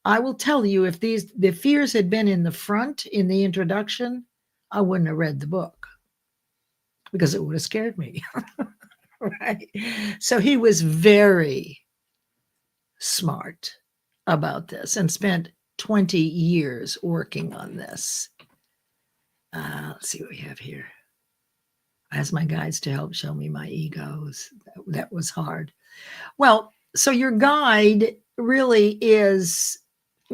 I will tell you, if the fears had been in the front in the introduction, I wouldn't have read the book because it would have scared me. Right? So he was very smart about this and spent 20 years working on this. Let's see what we have here. I asked my guides to help show me my egos. That was hard. Well, so your guide really is,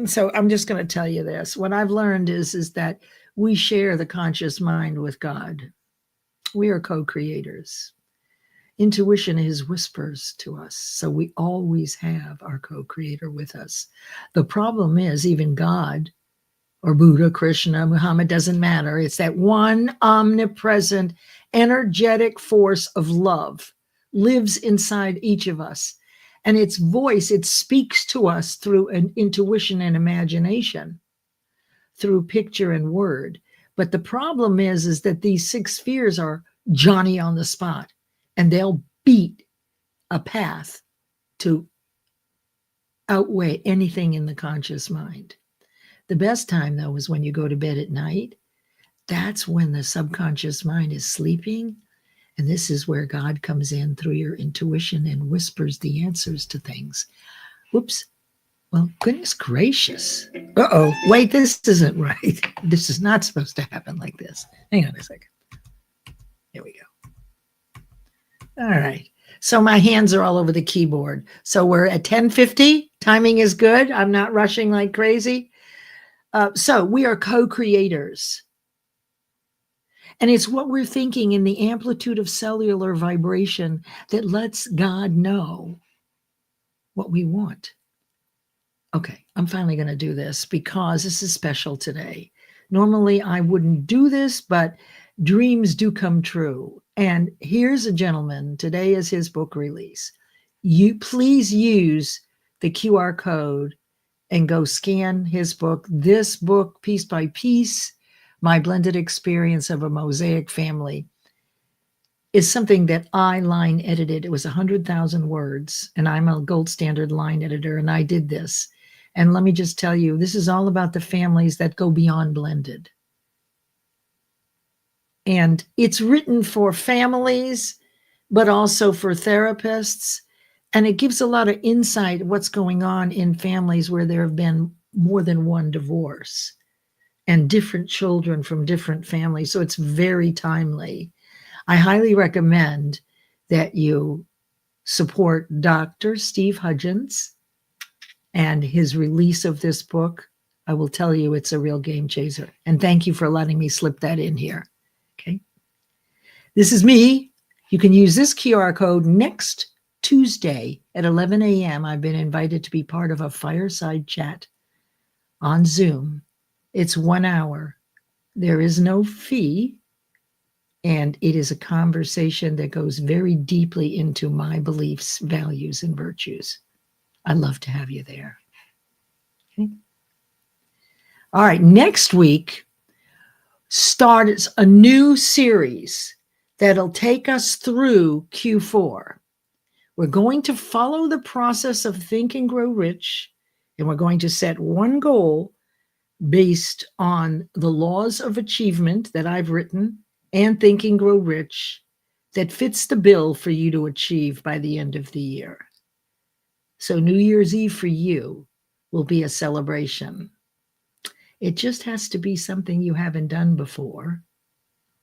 so I'm just going to tell you this. What I've learned is that we share the conscious mind with God. We are co-creators. Intuition is whispers to us. So we always have our co-creator with us. The problem is even God or Buddha, Krishna, Muhammad, doesn't matter. It's that one omnipresent, energetic force of love lives inside each of us. And its voice, it speaks to us through an intuition and imagination, through picture and word. But the problem is that these 6 fears are Johnny on the spot. And they'll beat a path to outweigh anything in the conscious mind. The best time, though, is when you go to bed at night. That's when the subconscious mind is sleeping. And this is where God comes in through your intuition and whispers the answers to things. Whoops. Well, goodness gracious. Uh-oh. Wait, this isn't right. This is not supposed to happen like this. Hang on a second. Here we go. All right. So my hands are all over the keyboard. So we're at 10:50. Timing is good. I'm not rushing like crazy. So we are co-creators. And it's what we're thinking in the amplitude of cellular vibration that lets God know what we want. Okay, I'm finally going to do this because this is special today. Normally, I wouldn't do this, but dreams do come true. And here's a gentleman. Today is his book release. You please use the QR code and go scan his book. This book, Piece by Piece, My Blended Experience of a Mosaic Family, is something that I line edited. It was 100,000 words, and I'm a gold standard line editor, and I did this. And let me just tell you, this is all about the families that go beyond blended. And it's written for families, but also for therapists. And it gives a lot of insight what's going on in families where there have been more than one divorce and different children from different families. So it's very timely. I highly recommend that you support Dr. Steve Hudgens and his release of this book. I will tell you it's a real game changer. And thank you for letting me slip that in here. Okay. This is me. You can use this QR code next Tuesday at 11 a.m. I've been invited to be part of a fireside chat on Zoom. It's 1 hour. There is no fee. And it is a conversation that goes very deeply into my beliefs, values, and virtues. I'd love to have you there. Okay. All right, next week starts a new series that'll take us through Q4. We're going to follow the process of Think and Grow Rich, and we're going to set one goal based on the laws of achievement that I've written and Think and Grow Rich that fits the bill for you to achieve by the end of the year. So New Year's Eve for you will be a celebration. It just has to be something you haven't done before,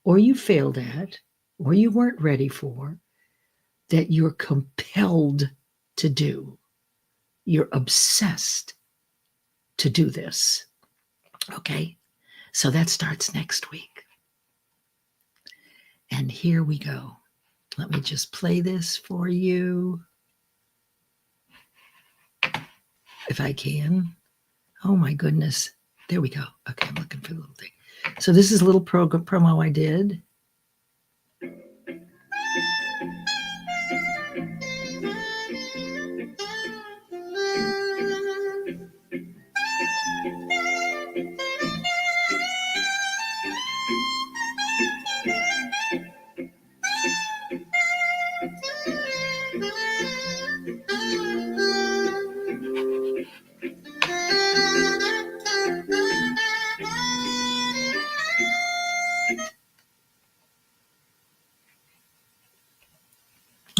or you failed at, or you weren't ready for, that you're compelled to do. You're obsessed to do this. Okay? So that starts next week. And here we go. Let me just play this for you. If I can. Oh my goodness. There we go. Okay, I'm looking for the little thing. So this is a little promo I did.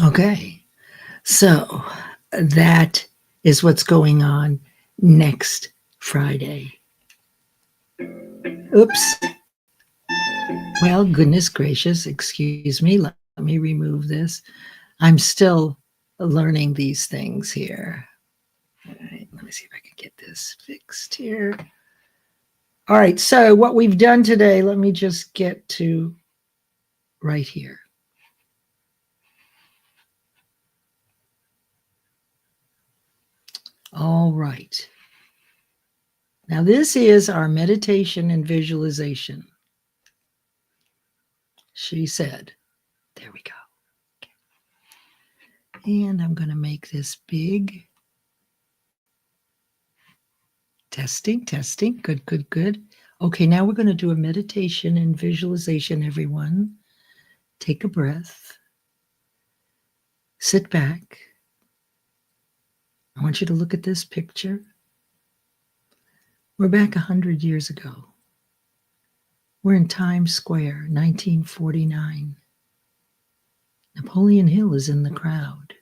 Okay, so that is what's going on next Friday. Oops. Well, goodness gracious, excuse me. Let me remove this. I'm still learning these things here. All right, let me see if I can get this fixed here. All right, so what we've done today, let me just get to right here. All right. Now this is our meditation and visualization. She said, there we go. Okay. And I'm going to make this big. Testing. Good, good, good. Okay, now we're going to do a meditation and visualization, everyone. Take a breath. Sit back. I want you to look at this picture. We're back 100 years ago. We're in Times Square, 1949. Napoleon Hill is in the crowd.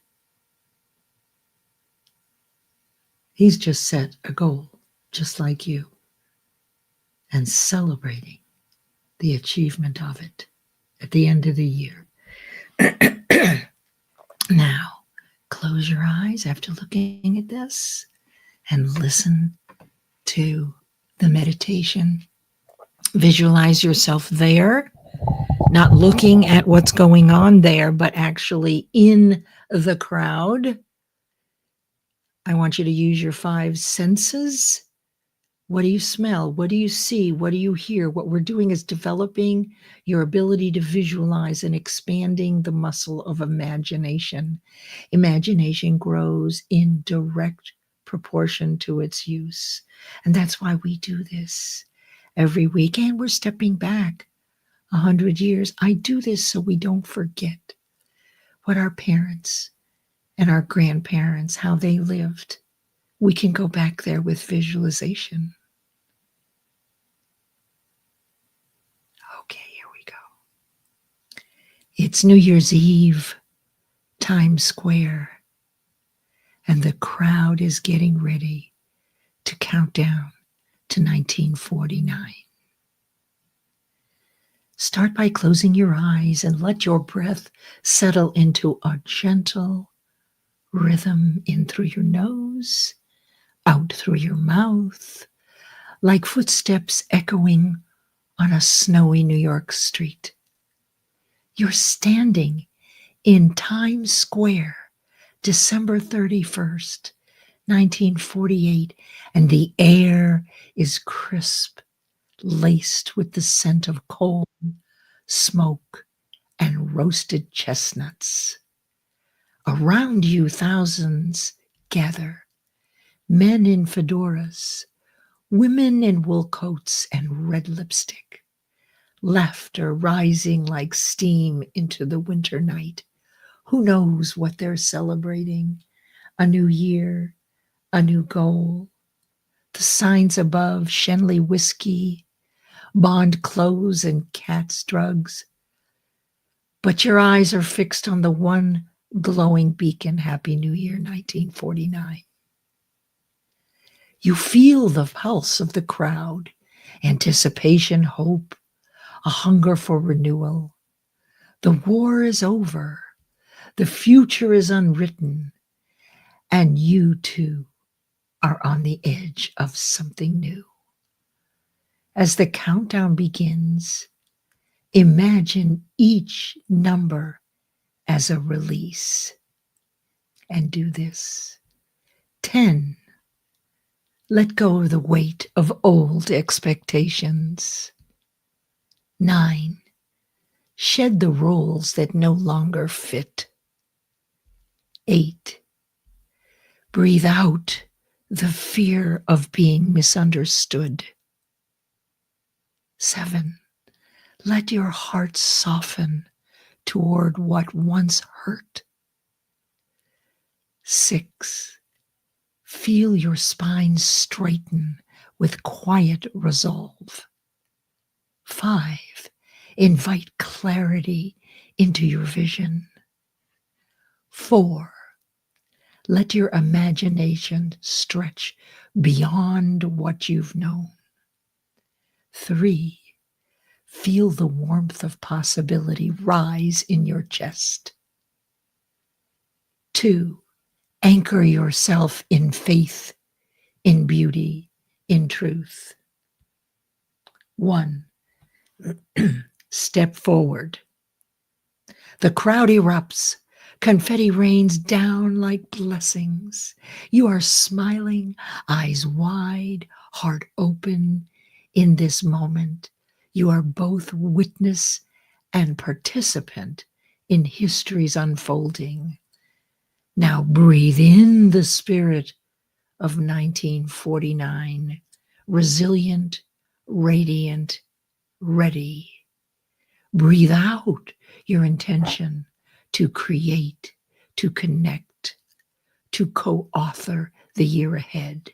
He's just set a goal, just like you, and celebrating the achievement of it at the end of the year. Now, close your eyes after looking at this and listen to the meditation. Visualize yourself there, not looking at what's going on there, but actually in the crowd. I want you to use your 5 senses. What do you smell? What do you see? What do you hear? What we're doing is developing your ability to visualize and expanding the muscle of imagination. Imagination grows in direct proportion to its use. And that's why we do this every week. And we're stepping back 100 years. I do this so we don't forget what our parents and our grandparents, how they lived. We can go back there with visualization. Okay, here we go. It's New Year's Eve, Times Square, and the crowd is getting ready to count down to 1949. Start by closing your eyes and let your breath settle into a gentle rhythm in through your nose, out through your mouth, like footsteps echoing on a snowy New York street. You're standing in Times Square, December 31st, 1948, and the air is crisp, laced with the scent of coal, smoke, and roasted chestnuts. Around you, thousands gather, men in fedoras, women in wool coats and red lipstick, laughter rising like steam into the winter night. Who knows what they're celebrating? A new year, a new goal. The signs above, Shenley whiskey, Bond clothes, and cat's drugs. But your eyes are fixed on the one glowing beacon, Happy New Year, 1949. You feel the pulse of the crowd, anticipation, hope, a hunger for renewal. The war is over. The future is unwritten. And you too are on the edge of something new. As the countdown begins, imagine each number as a release. And do this. 10. Let go of the weight of old expectations. 9. Shed the roles that no longer fit. 8. Breathe out the fear of being misunderstood. 7. Let your heart soften toward what once hurt. 6. Feel your spine straighten with quiet resolve. 5. Invite clarity into your vision. 4. Let your imagination stretch beyond what you've known. 3. Feel the warmth of possibility rise in your chest. 2. Anchor yourself in faith, in beauty, in truth. 1. Step forward. The crowd erupts. Confetti rains down like blessings. You are smiling, eyes wide, heart open. In this moment, you are both witness and participant in history's unfolding. Now breathe in the spirit of 1949, resilient, radiant, ready. Breathe out your intention to create, to connect, to co-author the year ahead.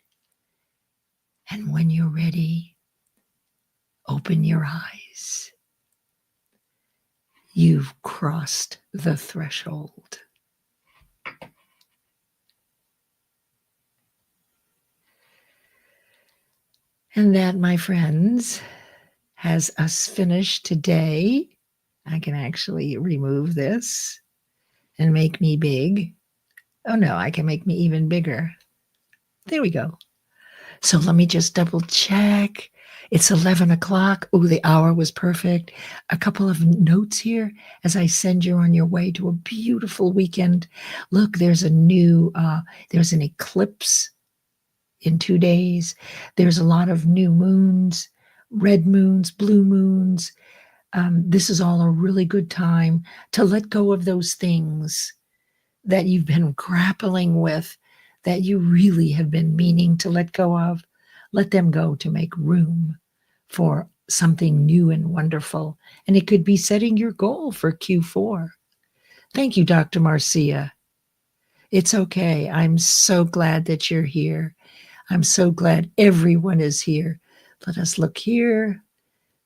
And when you're ready, open your eyes. You've crossed the threshold. And that, my friends, has us finished today. I can actually remove this and make me big. Oh no, I can make me even bigger. There we go. So let me just double check. It's 11 o'clock. Oh, the hour was perfect. A couple of notes here as I send you on your way to a beautiful weekend. Look, there's there's an eclipse in 2 days. There's a lot of new moons, red moons, blue moons. This is all a really good time to let go of those things that you've been grappling with, that you really have been meaning to let go of. Let them go to make room for something new and wonderful. And it could be setting your goal for Q4. Thank you, Dr. Marcia. It's okay. I'm so glad that you're here. I'm so glad everyone is here. Let us look here.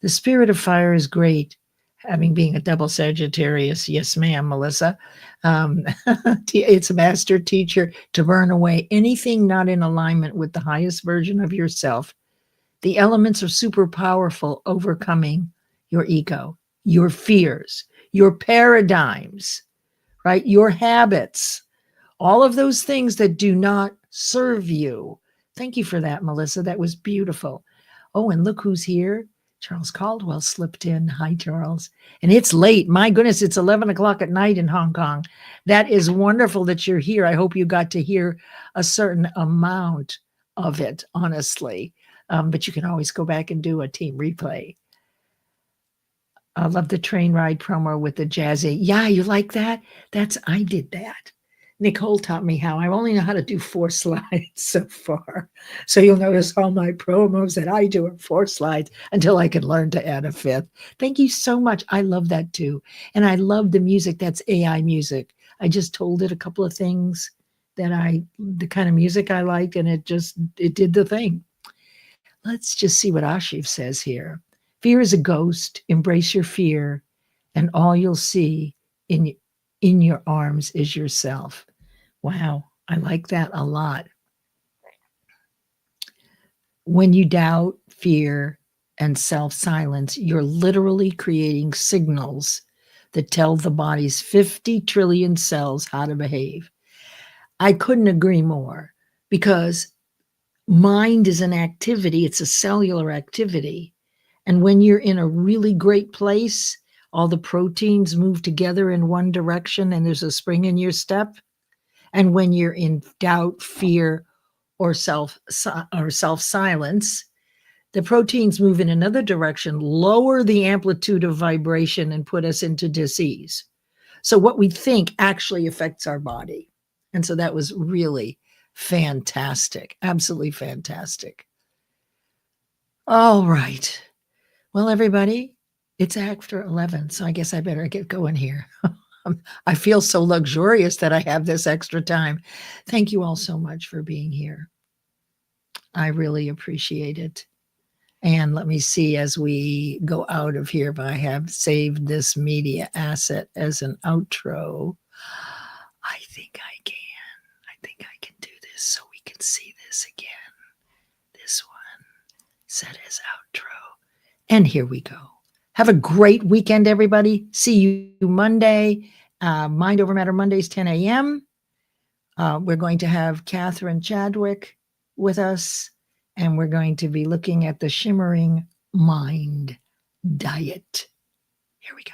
The spirit of fire is great. Having being a double Sagittarius, yes, ma'am, Melissa. It's a master teacher to burn away anything not in alignment with the highest version of yourself. The elements are super powerful, overcoming your ego, your fears, your paradigms, right? Your habits, all of those things that do not serve you. Thank you for that, Melissa. That was beautiful. Oh, and look who's here. Charles Caldwell slipped in. Hi, Charles. And it's late. My goodness, it's 11 o'clock at night in Hong Kong. That is wonderful that you're here. I hope you got to hear a certain amount of it, honestly. But you can always go back and do a team replay. I love the train ride promo with the jazzy. Yeah, you like that? I did that. Nicole taught me how. I only know how to do 4 slides so far. So you'll notice all my promos that I do are 4 slides until I can learn to add a 5th. Thank you so much. I love that too. And I love the music. That's AI music. I just told it a couple of things the kind of music I liked, and it did the thing. Let's just see what Ashiv says here. Fear is a ghost. Embrace your fear, and all you'll see in your arms is yourself. Wow, I like that a lot. When you doubt, fear, and self-silence, you're literally creating signals that tell the body's 50 trillion cells how to behave. I couldn't agree more, because mind is an activity. It's a cellular activity. And when you're in a really great place, all the proteins move together in one direction and there's a spring in your step. And when you're in doubt, fear, or self-silence, the proteins move in another direction, lower the amplitude of vibration, and put us into disease. So what we think actually affects our body. And so that was really fantastic. Absolutely fantastic. All right. Well, everybody, it's after 11, so I guess I better get going here. I feel so luxurious that I have this extra time. Thank you all so much for being here. I really appreciate it. And let me see as we go out of here if I have saved this media asset as an outro. I think I can. I think I can do this so we can see this again. This one set as outro. And here we go. Have a great weekend, everybody. See you Monday. Mind Over Matter Mondays, 10 a.m. We're going to have Catherine Chadwick with us, and we're going to be looking at the Shimmering Mind Diet. Here we go.